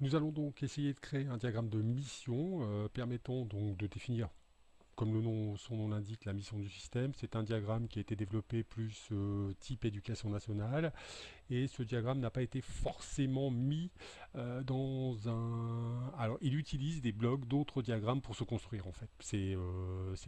Nous allons donc essayer de créer un diagramme de mission permettant donc de définir, comme son nom l'indique, la mission du système. C'est un diagramme qui a été développé plus type éducation nationale, et ce diagramme n'a pas été forcément mis dans un... Alors, il utilise des blocs d'autres diagrammes pour se construire, en fait. C'est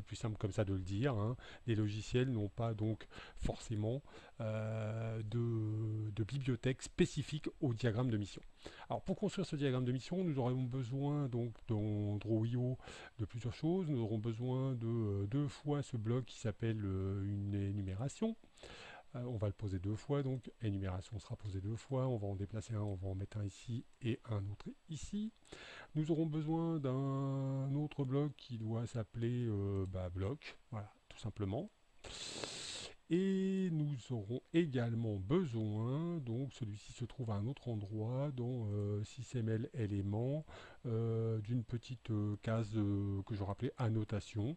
plus simple comme ça de le dire, hein. Les logiciels n'ont pas donc forcément de bibliothèque spécifique au diagramme de mission. Alors, pour construire ce diagramme de mission, nous aurons besoin donc dans Draw.io de plusieurs choses. Nous aurons besoin de deux fois ce bloc qui s'appelle une énumération. On va le poser deux fois, donc énumération sera posée deux fois, on va en déplacer un, on va en mettre un ici et un autre ici. Nous aurons besoin d'un autre bloc qui doit s'appeler bloc, voilà, tout simplement. Et nous aurons également besoin, donc celui-ci se trouve à un autre endroit dans sysml éléments, d'une petite case que je rappelais annotation,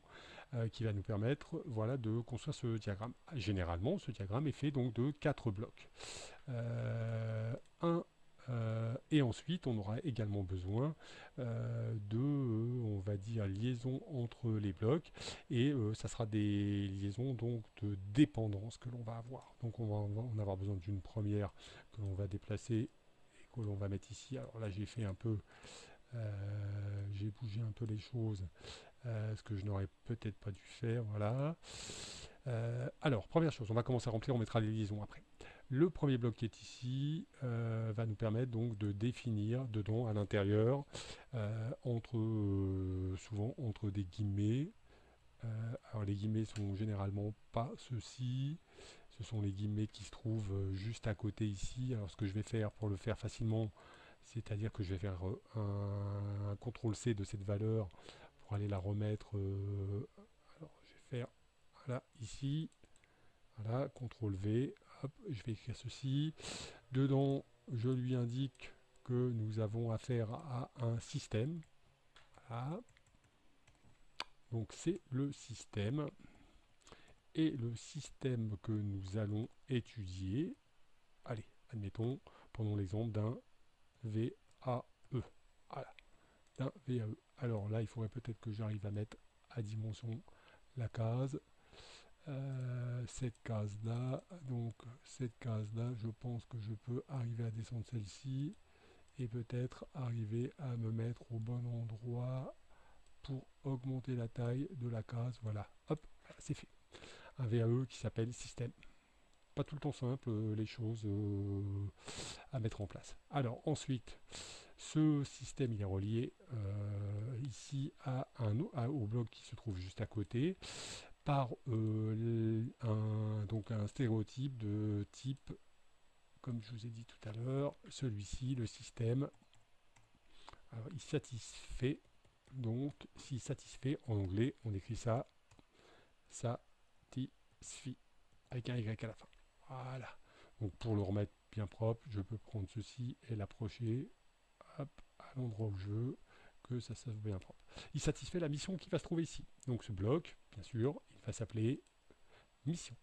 qui va nous permettre voilà, de construire ce diagramme. Généralement, ce diagramme est fait donc de 4 blocs. Un et ensuite, on aura également besoin on va dire, liaisons entre les blocs, et ça sera des liaisons donc de dépendance que l'on va avoir. Donc on va en avoir besoin d'une première que l'on va déplacer et que l'on va mettre ici. Alors là, j'ai bougé un peu les choses, ce que je n'aurais peut-être pas dû faire, voilà. Alors, première chose, on va commencer à remplir, on mettra les liaisons après. Le premier bloc qui est ici va nous permettre donc de définir dedans, à l'intérieur, souvent entre des guillemets. Alors les guillemets sont généralement pas ceux-ci, ce sont les guillemets qui se trouvent juste à côté ici. Alors ce que je vais faire pour le faire facilement, c'est-à-dire que je vais faire un CTRL-C de cette valeur pour aller la remettre. Alors je vais faire voilà, ici, voilà, CTRL-V, hop, je vais écrire ceci. Dedans, je lui indique que nous avons affaire à un système. Voilà. Donc c'est le système. Et le système que nous allons étudier, allez, admettons, prenons l'exemple d'un VAE. Voilà, d'un VAE. Alors là, il faudrait peut-être que j'arrive à mettre à dimension la case. Cette case-là, donc cette case-là, je pense que je peux arriver à descendre celle-ci et peut-être arriver à me mettre au bon endroit pour augmenter la taille de la case. Voilà, hop, c'est fait. Un VAE qui s'appelle système. Pas tout le temps simple, les choses à mettre en place. Alors ensuite, ce système il est relié ici au bloc qui se trouve juste à côté par donc un stéréotype de type, comme je vous ai dit tout à l'heure, celui-ci, le système. Alors, il satisfait, donc s'il satisfait en anglais, on écrit ça, satisfait, avec un Y à la fin. Voilà. Donc pour le remettre bien propre, je peux prendre ceci et l'approcher hop, à l'endroit où je veux, que ça soit bien propre. Il satisfait la mission qui va se trouver ici. Donc ce bloc, bien sûr, il va s'appeler mission.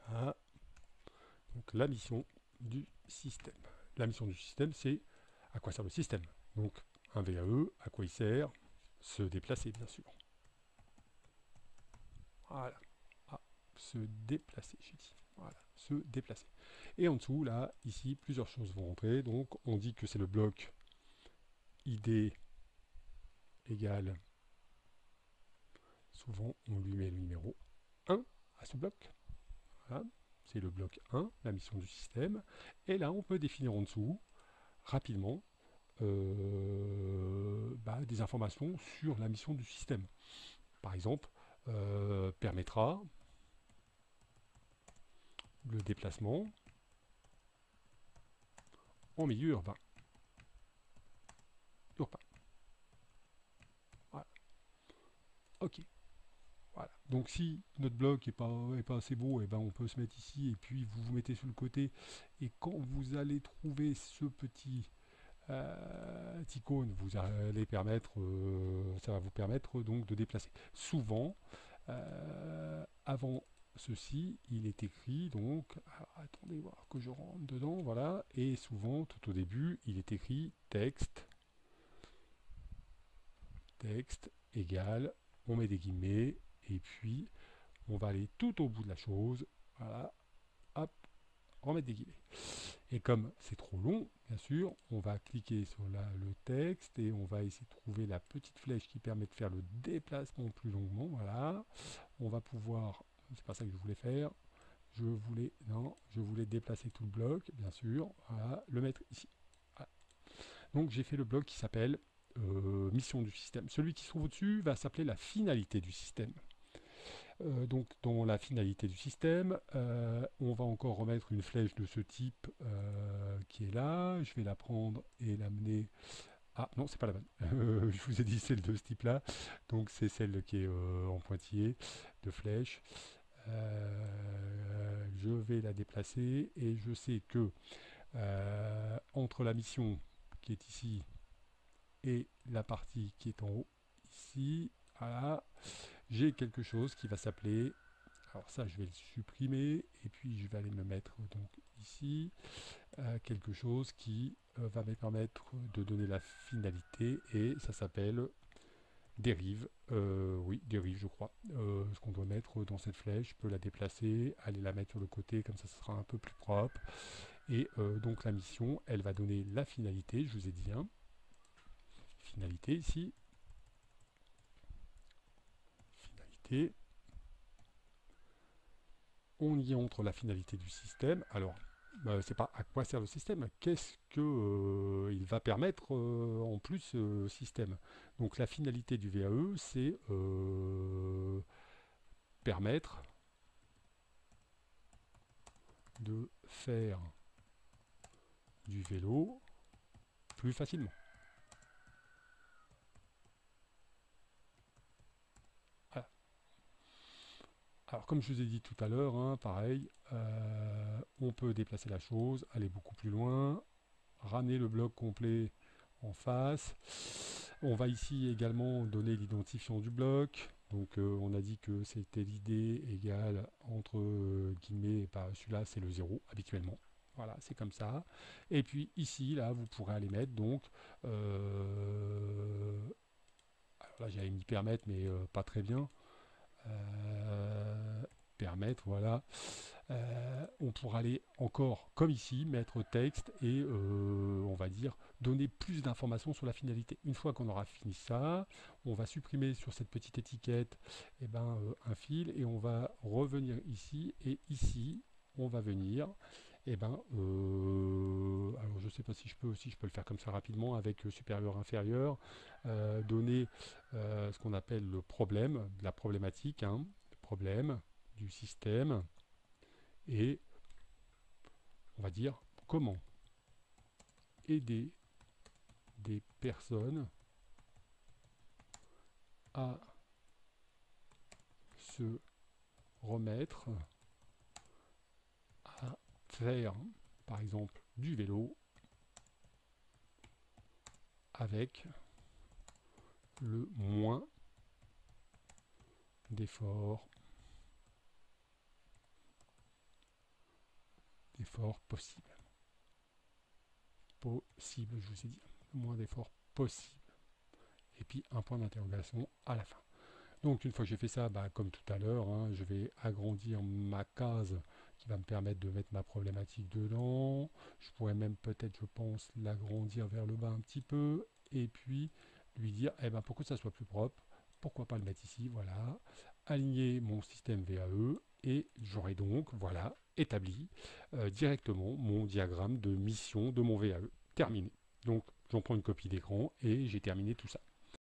Voilà. Donc la mission du système. La mission du système, c'est à quoi sert le système. Donc un VAE, à quoi il sert? Se déplacer, bien sûr. Voilà. Ah, se déplacer, j'ai dit. Voilà, se déplacer. Et en dessous, là, ici, plusieurs choses vont rentrer. Donc, on dit que c'est le bloc ID égale, souvent, on lui met le numéro 1 à ce bloc. Voilà, c'est le bloc 1, la mission du système. Et là, on peut définir en dessous, rapidement, des informations sur la mission du système. Par exemple, permettra le déplacement en milieu urbain. Voilà. Ok. Voilà. Donc si notre bloc est pas assez beau, et ben on peut se mettre ici et puis vous vous mettez sur le côté. Et quand vous allez trouver ce petit icône, ça va vous permettre donc de déplacer. Souvent, avant ceci, il est écrit donc, alors, attendez voir que je rentre dedans, voilà, et souvent tout au début, il est écrit texte égale, on met des guillemets, et puis on va aller tout au bout de la chose, voilà, hop, remettre des guillemets. Et comme c'est trop long, bien sûr, on va cliquer sur le texte et on va essayer de trouver la petite flèche qui permet de faire le déplacement plus longuement. Voilà. On va pouvoir, c'est pas ça que je voulais faire, je voulais déplacer tout le bloc, bien sûr, voilà, le mettre ici. Voilà. Donc j'ai fait le bloc qui s'appelle mission du système. Celui qui se trouve au-dessus va s'appeler la finalité du système. Donc dans la finalité du système, on va encore remettre une flèche de ce type qui est là. Je vais la prendre et l'amener. Ah non, c'est pas la bonne. Je vous ai dit celle de ce type-là. Donc c'est celle qui est en pointillé de flèche. Je vais la déplacer et je sais que entre la mission qui est ici et la partie qui est en haut ici, voilà, j'ai quelque chose qui va s'appeler, alors ça je vais le supprimer et puis je vais aller me mettre donc ici, quelque chose qui va me permettre de donner la finalité et ça s'appelle dérive, oui dérive je crois, ce qu'on doit mettre dans cette flèche, je peux la déplacer, aller la mettre sur le côté comme ça sera un peu plus propre et donc la mission elle va donner la finalité, je vous ai dit hein, finalité ici, finalité. On y entre la finalité du système. Alors, c'est pas à quoi sert le système, qu'est-ce que il va permettre en plus système. Donc la finalité du VAE, c'est permettre de faire du vélo plus facilement. Voilà. Alors comme je vous ai dit tout à l'heure, hein, pareil, on peut déplacer la chose, aller beaucoup plus loin, ramener le bloc complet en face. On va ici également donner l'identifiant du bloc. Donc on a dit que c'était l'idée égale entre guillemets, celui-là c'est le 0 habituellement. Voilà, c'est comme ça. Et puis ici, là, vous pourrez aller mettre donc alors là j'allais m'y permettre, mais pas très bien. Permettre, voilà. On pourra aller encore, comme ici, mettre texte et on va dire donner plus d'informations sur la finalité. Une fois qu'on aura fini ça, on va supprimer sur cette petite étiquette un fil et on va revenir ici et ici on va venir alors je sais pas si je peux aussi, je peux le faire comme ça rapidement avec supérieur inférieur, donner ce qu'on appelle le problème, la problématique, hein, le problème du système et on va dire comment aider des personnes à se remettre à faire par exemple du vélo avec le moins d'efforts possible. Possible, je vous ai dit, le moins d'efforts possible. Et puis un point d'interrogation à la fin. Donc une fois que j'ai fait ça, comme tout à l'heure, hein, je vais agrandir ma case qui va me permettre de mettre ma problématique dedans. Je pourrais même peut-être, je pense, l'agrandir vers le bas un petit peu. Et puis lui dire, pour que ça soit plus propre, pourquoi pas le mettre ici, voilà. Aligner mon système VAE et j'aurai donc, voilà, établi directement mon diagramme de mission de mon VAE. Terminé. Donc j'en prends une copie d'écran et j'ai terminé tout ça.